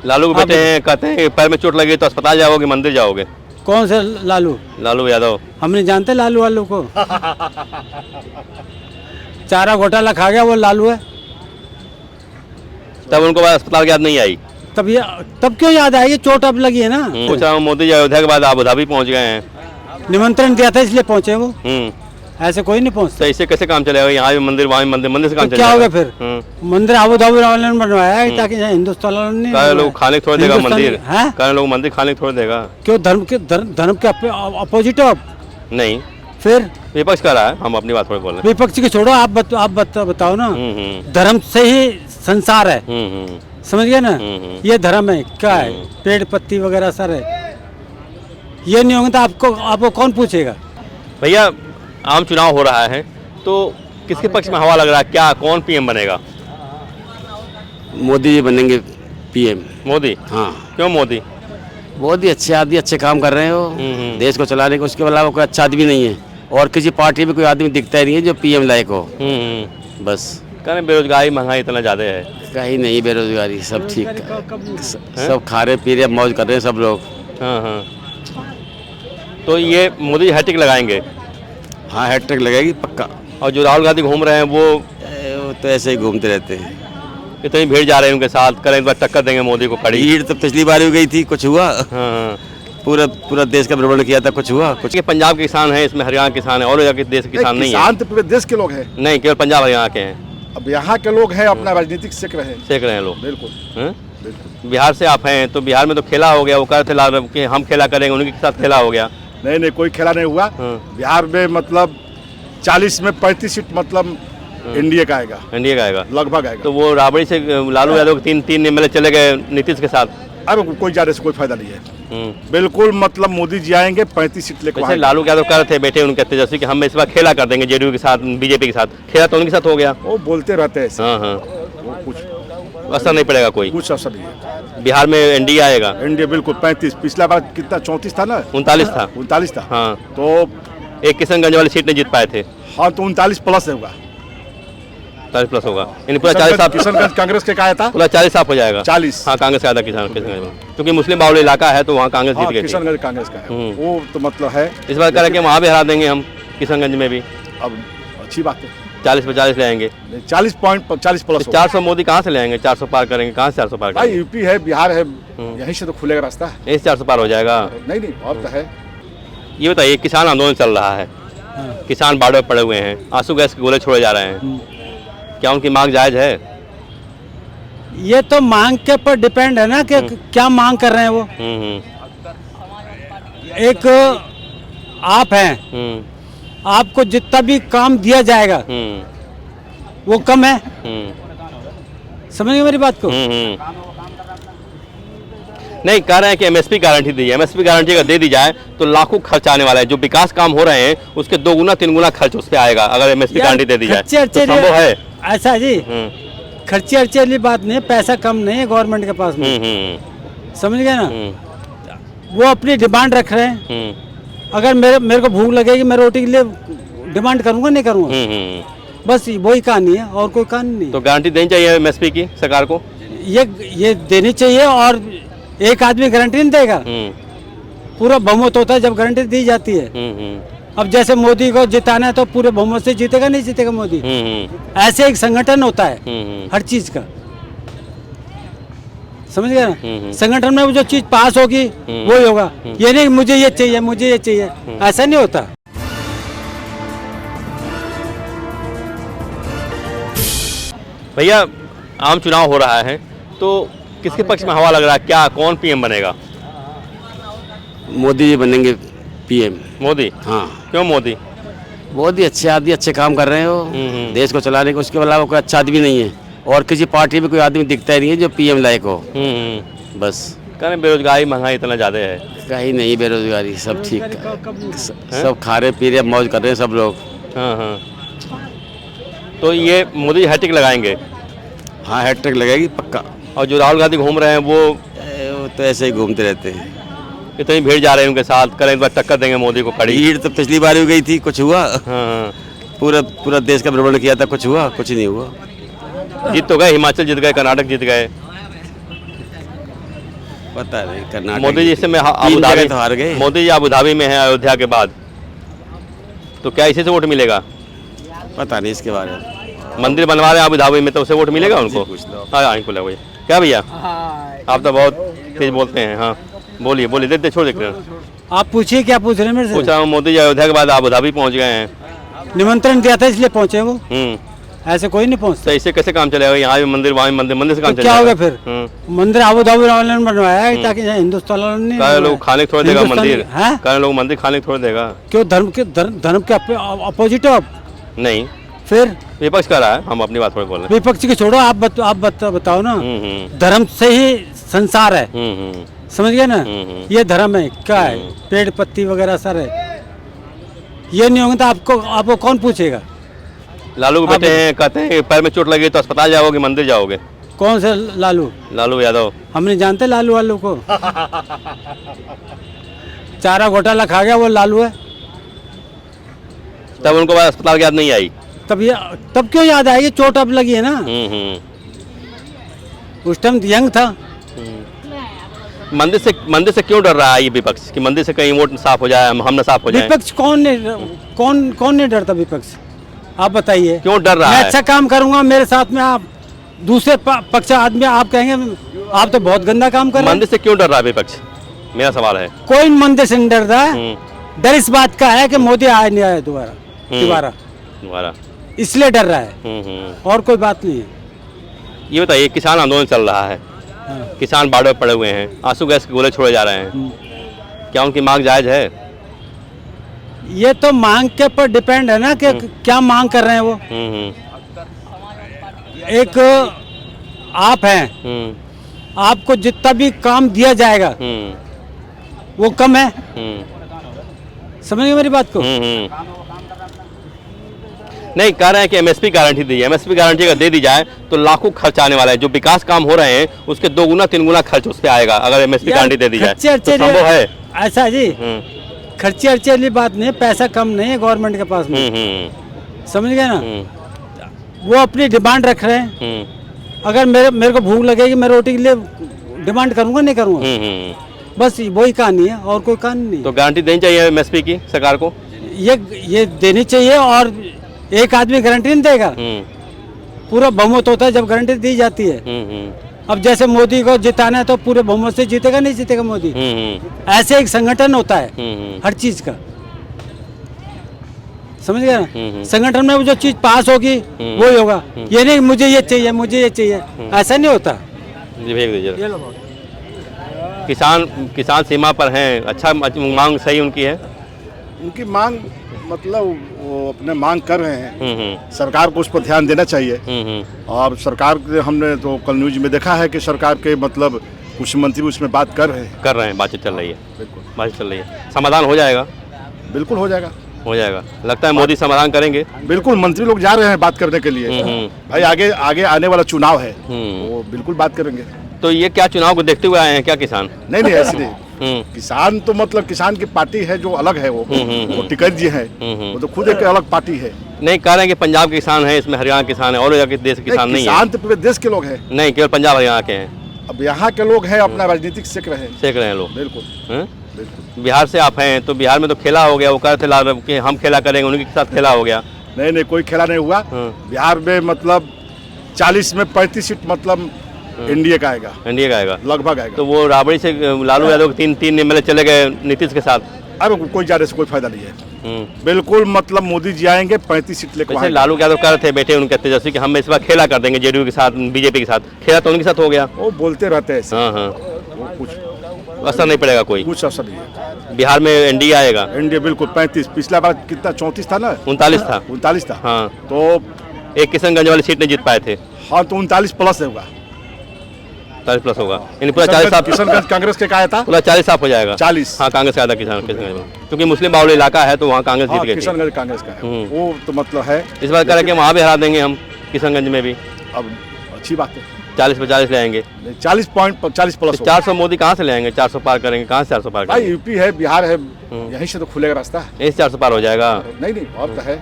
लालू के बेटे हैं, कहते हैं पैर में चोट लगी तो अस्पताल जाओगे मंदिर जाओगे। कौन से लालू? लालू यादव। हम नहीं जानते लालू वालू को। चारा घोटाला खा गया वो लालू है। तब उनको बाद अस्पताल की याद नहीं आई। तब क्यों याद आएगी? चोट अब लगी है ना। पूछ रहा हूँ, मोदी जी अयोध्या के बाद अबू धाबी पहुँच गए हैं। निमंत्रण दिया था इसलिए पहुंचे वो। ऐसे कोई नहीं पहुंचता। तो इससे कैसे काम चलेगा? यहाँ भी मंदिर, वहाँ भी मंदिर, मंदिर से काम तो चलेगा। क्या हो गया फिर? मंदिर अबू धाबी वालों ने बनवाया है ताकि हिंदुस्तान वालों ने नहीं। लोग खाने थोड़ा देगा मंदिर, लोग मंदिर खाने थोड़ा देगा। क्यों? धर्म के अपोजिट हो आप? नहीं, फिर विपक्ष कर रहा है, हम अपनी बात थोड़ी बोल रहे हैं। विपक्ष की छोड़ो, आप बताओ ना। धर्म से ही संसार है, समझ गए ना? ये धर्म है, क्या है? पेड़ पत्ती वगैरह सर है। ये नहीं होगा तो आपको कौन पूछेगा? भैया आम चुनाव हो रहा है तो किसके पक्ष में हवा लग रहा है? क्या कौन पीएम बनेगा? मोदी जी बनेंगे पीएम। मोदी? हाँ। क्यों मोदी? मोदी अच्छे आदमी, अच्छे काम कर रहे हैं वो देश को चलाने को। उसके अलावा कोई अच्छा आदमी नहीं है और किसी पार्टी में कोई आदमी दिखता ही नहीं है जो पीएम लायक हो। बस कहें बेरोजगारी महंगाई इतना ज़्यादा है। कहीं नहीं बेरोजगारी, सब ठीक, सब खा रहे पी रहे मौज कर रहे हैं सब लोग। हाँ। तो ये मोदी हैट्रिक लगाएंगे? हाँ, हैट्रिक लगेगी पक्का। और जो राहुल गांधी घूम रहे हैं वो तो ऐसे ही घूमते रहते हैं। इतनी भीड़ जा रहे हैं उनके साथ, करें इस बार टक्कर देंगे मोदी को खड़ी। भीड़ तो पिछली बार भी गई थी, कुछ हुआ? हाँ। पूरा देश का भ्रमण किया था, कुछ हुआ? कुछ। पंजाब के किसान हैं, इसमें हरियाणा के किसान है और देश के किसान नहीं है। किसान तो पूरे देश के लोग हैं। नहीं, केवल पंजाब हरियाणा के हैं। अब यहाँ के लोग हैं, अपना राजनीतिक सेक रहे हैं लोग। बिल्कुल। बिहार से आप हैं तो बिहार में तो खेला हो गया, वो कह रहे थे कि हम खेला करेंगे, उनके साथ खेला हो गया। नहीं, कोई खेला नहीं हुआ। बिहार में मतलब 40 में 35 सीट मतलब एनडीए का आएगा। लगभग आएगा। तो वो राबड़ी से लालू यादव के तीन एमएलए चले गए नीतीश के साथ। अब कोई जाने से कोई फायदा नहीं है। बिल्कुल मतलब मोदी जी आएंगे 35 सीट लेकर। लालू यादव कह रहे थे बेटे उनके तेजस्वी कि हम इस बार खेला कर देंगे जेडीयू के साथ, बीजेपी के साथ। खेला तो उनके साथ हो गया। वो बोलते रहते हैं। हाँ। वो कुछ असर नहीं पड़ेगा, कोई कुछ असर नहीं है। बिहार में एनडीए आएगा। एनडीए बिल्कुल 35। पिछला बार कितना 34 था ना? 39 था। हाँ, तो एक किशनगंज वाली सीट नहीं जीत पाए थे। हाँ, तो 39 प्लस होगा। 40 प्लस होगा, यानी पूरा 40 साफ। किशनगंज कांग्रेस के आया था, पूरा 40 साफ हो जाएगा। 40। हाँ, कांग्रेस का आया था किशनगंज में, क्योंकि मुस्लिम बाहुल्य इलाका है तो वहाँ कांग्रेस जीत गई। किशनगंज कांग्रेस का है। वो तो मतलब है इस बार करेंगे वहाँ भी हरा देंगे हम, किशनगंज में भी। अब अच्छी बात है। 40 पे 40 ले आएंगे। 40 प्लस। 400 मोदी कहाँ से ले आएंगे? 400 पार करेंगे कहाँ से? 400 पार भाई यूपी है, बिहार है, यहीं से तो खुलेगा रास्ता। यहीं से 400 पार हो जाएगा। नहीं और तो है। ये बताइए, किसान आंदोलन चल रहा है, किसान बाढ़ में पड़े हुए हैं, आंसू गैस के गोले छोड़े जा रहे हैं, क्या उनकी मांग जायज है? ये तो मांग के ऊपर डिपेंड है ना कि क्या मांग कर रहे हैं वो। एक आप हैं, आपको जितना भी काम दिया जाएगा वो कम है। समझ गए मेरी बात को? नहीं, कह रहे हैं कि एमएसपी गारंटी दी जाए। एमएसपी गारंटी अगर दे दी जाए तो लाखों खर्च आने वाला है। जो विकास काम हो रहे हैं उसके 2 गुना 3 गुना खर्च उस पर आएगा अगर एमएसपी गारंटी दे दी जाए। तो संभव है ऐसा जी? खर्चे अर्चे वाली बात नहीं, पैसा कम नहीं है गवर्नमेंट के पास में। समझ गए ना? वो अपनी डिमांड रख रहे हैं। अगर मेरे को भूख लगेगी, मैं रोटी के लिए डिमांड करूंगा नहीं करूंगा? बस वही कहानी है और कोई कहानी नहीं। तो गारंटी देनी चाहिए एमएसपी की सरकार को। ये देनी चाहिए। और एक आदमी गारंटी नहीं देगा, पूरा बहुमत होता है जब गारंटी दी जाती है। अब जैसे मोदी को जिताना है तो पूरे बहुमत से जीतेगा, नहीं जीतेगा मोदी। ऐसे एक संगठन होता है हर चीज का, समझ गए ना? संगठन में वो जो चीज पास होगी वो ही होगा। ये नहीं मुझे ये चाहिए, मुझे ये चाहिए, ऐसा नहीं होता। भैया आम चुनाव हो रहा है तो किसके पक्ष में हवा लग रहा है? क्या कौन पीएम बनेगा? मोदी जी बनेंगे पीएम। मोदी? हाँ। क्यों मोदी? मोदी अच्छे आदमी, अच्छे काम कर रहे हैं वो देश को चलाने को। उसके अलावा कोई अच्छा आदमी नहीं है और किसी पार्टी में कोई आदमी दिखता ही नहीं है जो पीएम लायक हो। बस कहें बेरोजगारी महंगाई इतना ज़्यादा है। कहीं नहीं बेरोजगारी, सब ठीक, सब खा रहे पी रहे मौज कर रहे हैं सब लोग। हाँ। तो ये मोदी हैट्रिक लगाएंगे? हाँ, हैट्रिक लगेगी पक्का। और जो राहुल गांधी घूम रहे हैं वो तो ऐसे ही घूमते रहते हैं। इतनी भीड़ जा रहे हैं उनके साथ, करें इस बार टक्कर देंगे मोदी को खड़ी। भीड़ तो पिछली बार भी गई थी, कुछ हुआ? हाँ। पूरा देश का भ्रमण किया था, कुछ हुआ? कुछ नहीं हुआ। जीत तो गए, हिमाचल जीत गए, कर्नाटक जीत गए। पता नहीं कर्नाटक मोदी जी से मैं अबू तीन जगह धाबी तो हार गए। मोदी जी अबू धाबी में है अयोध्या के बाद, तो क्या इसी से वोट मिलेगा? पता नहीं इसके बारे में। मंदिर बनवा रहे हैं अबू धाबी में, तो उसे वोट मिलेगा उनको? पूछ लो। हाँ इनको लगा भैया। क्या भैया आप तो बहुत तेज बोलते हैं। हाँ बोलिए बोलिए, देते छोड़ देते हैं। आप पूछिए क्या पूछ रहे हैं मेरे पूछ से? रहा हूँ, मोदी जी अयोध्या के बाद अबू धाबी पहुँच गए हैं। निमंत्रण दिया था इसलिए पहुंचे वो, हम्म, ऐसे कोई नहीं पहुंचता। तो इससे कैसे काम चलेगा? यहाँ भी मंदिर वहाँ भी मंदिर, मंदिर से काम तो क्या चलेगा? होगा फिर? मंदिर अबू धाबी वालों ने बनवाया है ताकि यहाँ हिंदुस्तान वालों ने कई लोग खाने को थोड़ा देगा हिंदुस्तानी- मंदिर, हैं? कई लोग मंदिर खाने को थोड़ा देगा। क्यों धर्म के अपोजिट हो आप? नहीं, फिर विपक्ष कर रहा है, हम अपनी बात थोड़ी बोल रहे हैं। विपक्ष के छोड़ो, आप बताओ ना। धर्म से ही संसार है, समझ गए ना? ये धर्म है, क्या है? पेड़ पत्ती वगैरह सर है। ये नहीं होगा तो आपको कौन पूछेगा? लालू के बेटे हैं, कहते हैं कि पैर में चोट लगी तो अस्पताल जाओगे मंदिर जाओगे? कौन से लालू? लालू यादव। हम नहीं जानते लालू वालू को। चारा घोटाला खा गया वो लालू है। तब उनको बाद अस्पताल की याद नहीं आई। तब क्यों याद आएगी? चोट अब लगी है ना। उस टाइम यंग था। मंदिर से क्यों डर रहा है ये विपक्ष कि मंदिर से कहीं वोट साफ हो जाए, हम ना साफ हो जाए? विपक्ष कौन नहीं डरता विपक्ष? आप बताइए क्यों डर रहा मैं है? अच्छा काम करूंगा मेरे साथ में आप दूसरे पक्ष आदमी आप कहेंगे आप तो बहुत गंदा काम कर रहे हैं। मंदिर से क्यों डर रहा है विपक्ष? मेरा सवाल है। कोई मंदिर से नहीं डर रहा है। डर इस बात का है कि मोदी आए नहीं आए दोबारा, इसलिए डर रहा है, और कोई बात नहीं है। ये बताइए, किसान आंदोलन चल रहा है, किसान बाड़े पड़े हुए हैं, आंसू गैस के गोले छोड़े जा रहे हैं, क्या उनकी मांग जायज है? ये तो मांग के पर डिपेंड है ना कि क्या मांग कर रहे हैं वो। एक आप हैं, आपको जितना भी काम दिया जाएगा वो कम है, समझ गए मेरी बात को? नहीं, कह रहे हैं कि एमएसपी गारंटी दी है। एमएसपी गारंटी अगर दे दी जाए तो लाखों खर्च आने वाला है, जो विकास काम हो रहे हैं उसके 2 गुना 3 गुना खर्च उस पर आएगा अगर एमएसपी गारंटी दे दी जाए। तो संभव है ऐसा जी? खर्चे अर्चे वाली बात नहीं, पैसा कम नहीं है गवर्नमेंट के पास में, समझ गए ना? वो अपनी डिमांड रख रहे हैं। अगर मेरे को भूख लगेगी मैं रोटी के लिए डिमांड करूंगा नहीं करूंगा? बस वही कहानी है, और कोई कहानी नहीं। तो गारंटी देनी चाहिए एमएसपी की सरकार को? ये देनी चाहिए, और एक आदमी गारंटी नहीं देगा, पूरा बहुमत होता है जब गारंटी दी जाती है। अब जैसे मोदी को जिताना है तो पूरे बहुमत से जीतेगा, नहीं जीतेगा मोदी? ऐसे एक संगठन होता है हर चीज का, समझ गया ना? संगठन में वो जो चीज पास होगी वो ही होगा। ये नहीं मुझे ये चाहिए मुझे ये चाहिए, ऐसा नहीं होता। जी भेज दीजिए। किसान सीमा पर हैं, अच्छा मांग सही उनकी है? उनकी मांग मतलब वो अपने मांग कर रहे हैं, सरकार को उस पर ध्यान देना चाहिए। और सरकार के हमने तो कल न्यूज में देखा है कि सरकार के मतलब कुछ मंत्री उसमें बात कर रहे हैं, बातचीत चल रही है। बिल्कुल बातचीत चल रही है, समाधान हो जाएगा? बिल्कुल हो जाएगा। लगता है मोदी समाधान करेंगे। बिल्कुल, मंत्री लोग जा रहे हैं बात करने के लिए। भाई आगे आने वाला चुनाव है, वो बिल्कुल बात करेंगे। तो ये क्या चुनाव को देखते हुए आए हैं क्या किसान? नहीं ऐसे नहीं। किसान तो मतलब किसान की पार्टी है जो अलग है, वो टिकैत जी है, वो तो खुद एक अलग पार्टी है। नहीं, कह रहे हैं कि पंजाब के किसान है, इसमें हरियाणा किसान है, और देश के किसान नहीं है। किसान तो पूरे देश के लोग हैं। नहीं, केवल पंजाब हरियाणा के हैं। अब यहाँ के लोग हैं, अपना राजनीतिक सेक रहे हैं लोग। बिल्कुल। बिहार से आप हैं तो बिहार में तो खेला हो गया, वो कह रहे थे कि हम खेला करेंगे, उनके साथ खेला हो गया। नहीं कोई खेला नहीं हुआ। बिहार में मतलब 40 में 35 सीट मतलब एनडीए का आएगा, लगभग आएगा। तो वो राबड़ी से लालू यादव के तीन एमएलए चले गए नीतीश के साथ। अब कोई जाने से कोई फायदा नहीं है। बिल्कुल मतलब मोदी जी आएंगे 35 सीट लेकर। लालू यादव कह रहे थे बेटे उनके तेजस्वी कि हम इस बार खेला कर देंगे जेडीयू के साथ, बीजेपी के साथ। खेला तो उनके साथ हो गया। वो बोलते रहते हैं। हाँ, कुछ असर नहीं पड़ेगा, कोई कुछ असर नहीं है। बिहार में एनडीए आएगा। एनडीए बिल्कुल 35। पिछला बार कितना 34 था ना? 39 था। हाँ, तो एक किशनगंज वाली सीट नहीं जीत पाए थे। हाँ, तो 39 प्लस होगा, 40 प्लस होगा। पूरा 40 साफ। किशनगंज कांग्रेस के आया था, पूरा 40 साफ हो जाएगा। 40। हाँ, कांग्रेस का आया था किशनगंज में, क्योंकि मुस्लिम बाहुल्य इलाका है तो वहाँ कांग्रेस जीत गई। किशनगंज कांग्रेस का है, वो तो मतलब है। इस बार कह रहे कि वहाँ भी हरा देंगे हम, किशनगंज में भी। अब अच्छी बात है, 40 पे 40 ले आएंगे। 40 प्लस। 400 मोदी कहाँ से ले आएंगे? 400 पार करेंगे कहाँ से? 400 पार भाई यूपी है, बिहार है, यहीं से तो खुलेगा रास्ता। यहीं से 400 पार हो जाएगा। नहीं और तो है।